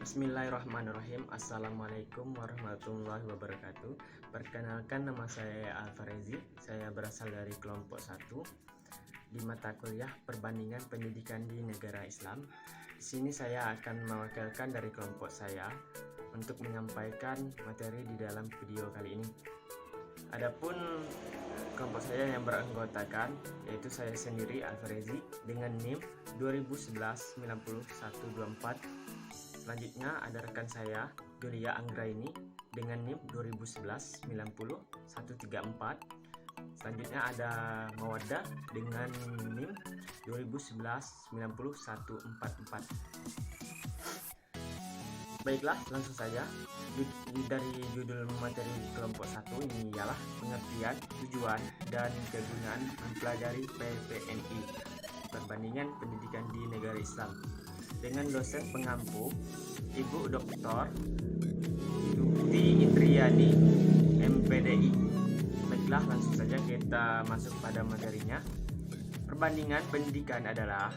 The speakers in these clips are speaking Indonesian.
Bismillahirrahmanirrahim. Assalamualaikum warahmatullahi wabarakatuh. Perkenalkan, nama saya Alfarezi. Saya berasal dari kelompok 1 di mata kuliah Perbandingan Pendidikan di Negara Islam. Di sini saya akan mewakilkan dari kelompok saya untuk menyampaikan materi di dalam video kali ini. Adapun kelompok saya yang beranggotakan yaitu saya sendiri Alfarezi dengan NIM 2011 9124. Selanjutnya ada rekan saya Yulia Anggraini dengan NIM 2011 90 134. Selanjutnya ada Mawaddah dengan NIM 2011 90 144. Baiklah, langsung saja. Dari judul materi kelompok 1 ini ialah pengertian, tujuan, dan kegunaan mempelajari PPNI, Perbandingan Pendidikan di Negara Islam, dengan dosen pengampu Ibu Dr. Yukti Indriani, MPDI. Baiklah, langsung saja kita masuk pada materinya. Perbandingan pendidikan adalah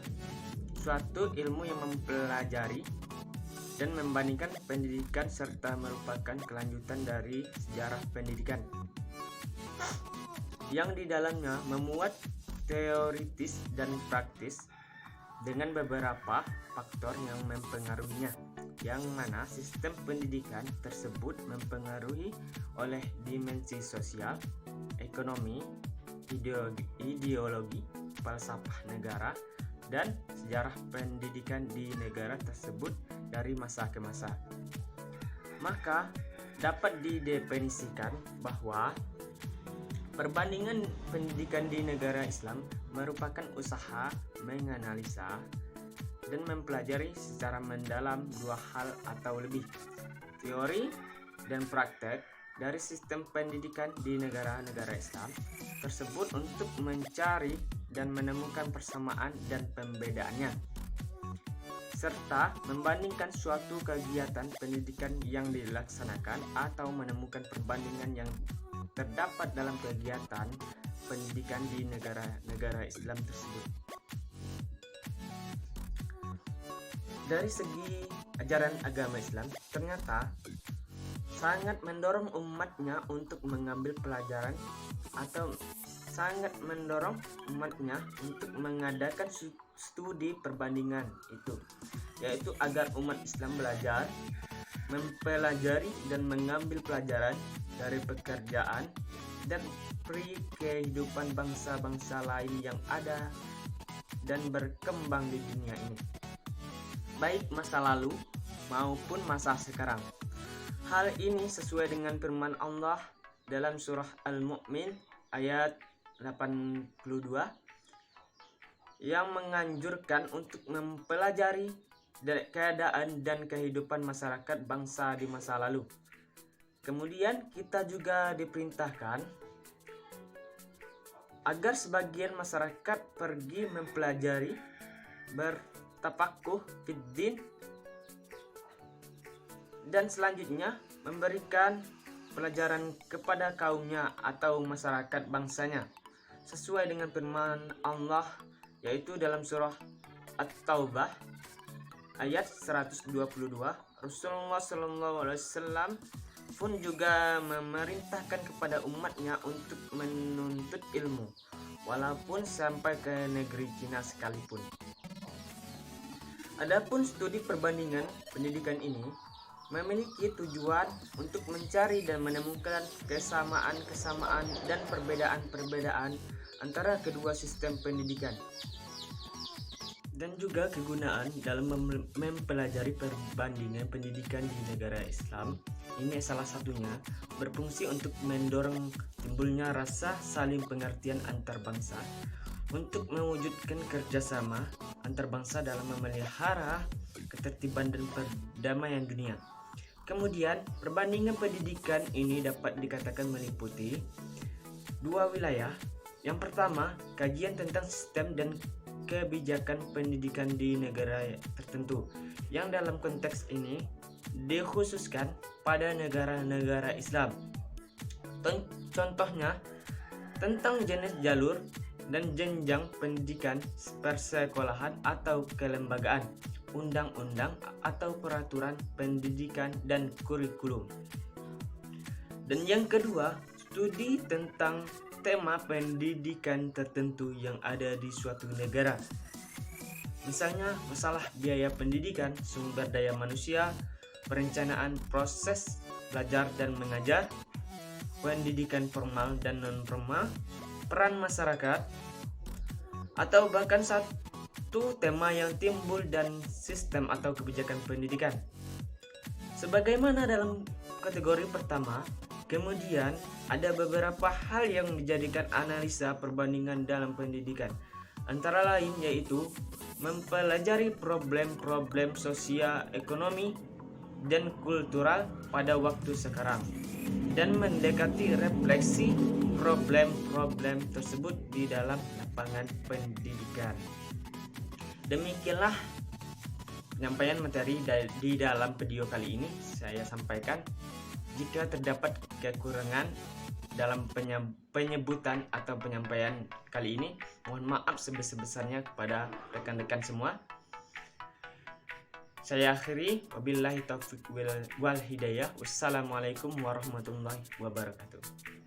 suatu ilmu yang mempelajari dan membandingkan pendidikan serta merupakan kelanjutan dari sejarah pendidikan yang di dalamnya memuat teoritis dan praktis dengan beberapa faktor yang mempengaruhinya, yang mana sistem pendidikan tersebut mempengaruhi oleh dimensi sosial, ekonomi, ideologi, falsafah negara, dan sejarah pendidikan di negara tersebut dari masa ke masa. Maka dapat didefinisikan bahwa perbandingan pendidikan di negara Islam merupakan usaha menganalisa dan mempelajari secara mendalam dua hal atau lebih, teori dan praktek dari sistem pendidikan di negara-negara Islam tersebut untuk mencari dan menemukan persamaan dan pembedaannya, serta membandingkan suatu kegiatan pendidikan yang dilaksanakan atau menemukan perbandingan yang terdapat dalam kegiatan pendidikan di negara-negara Islam tersebut. Dari segi ajaran agama Islam, ternyata sangat mendorong umatnya untuk mengambil pelajaran atau sangat mendorong umatnya untuk mengadakan studi perbandingan itu, yaitu agar umat Islam belajar, mempelajari dan mengambil pelajaran dari pekerjaan dan kehidupan bangsa-bangsa lain yang ada dan berkembang di dunia ini, baik masa lalu maupun masa sekarang. Hal ini sesuai dengan firman Allah dalam surah Al-Mu'min ayat 82 yang menganjurkan untuk mempelajari keadaan dan kehidupan masyarakat bangsa di masa lalu. Kemudian kita juga diperintahkan agar sebagian masyarakat pergi mempelajari, bertafakuh fiddin, dan selanjutnya memberikan pelajaran kepada kaumnya atau masyarakat bangsanya sesuai dengan firman Allah, yaitu dalam surah At-Taubah ayat 122. Rasulullah SAW pun juga memerintahkan kepada umatnya untuk menuntut ilmu walaupun sampai ke negeri Cina sekalipun. Adapun studi perbandingan pendidikan ini memiliki tujuan untuk mencari dan menemukan kesamaan-kesamaan dan perbedaan-perbedaan antara kedua sistem pendidikan, dan juga kegunaan dalam mempelajari perbandingan pendidikan di negara Islam. Ini salah satunya berfungsi untuk mendorong timbulnya rasa saling pengertian antar bangsa, untuk mewujudkan kerjasama antar bangsa dalam memelihara ketertiban dan perdamaian dunia. Kemudian, perbandingan pendidikan ini dapat dikatakan meliputi dua wilayah. Yang pertama, kajian tentang sistem dan kebijakan pendidikan di negara tertentu, yang dalam konteks ini dikhususkan pada negara-negara Islam. Contohnya, tentang jenis jalur dan jenjang pendidikan persekolahan atau kelembagaan, undang-undang atau peraturan pendidikan dan kurikulum. Dan yang kedua, studi tentang tema pendidikan tertentu yang ada di suatu negara. Misalnya masalah biaya pendidikan, sumber daya manusia, perencanaan proses belajar dan mengajar, pendidikan formal dan non-formal, peran masyarakat, atau bahkan satu tema yang timbul dan sistem atau kebijakan pendidikan. Sebagaimana dalam kategori pertama, kemudian ada beberapa hal yang dijadikan analisa perbandingan dalam pendidikan. Antara lain yaitu mempelajari problem-problem sosial, ekonomi, dan kultural pada waktu sekarang dan mendekati refleksi problem-problem tersebut di dalam lapangan pendidikan. Demikianlah penyampaian materi di dalam video kali ini saya sampaikan. Jika terdapat kekurangan dalam penyebutan atau penyampaian kali ini, mohon maaf sebesar-besarnya kepada rekan-rekan semua. Saya akhiri, wabillahi taufiq wal hidayah. Wassalamualaikum warahmatullahi wabarakatuh.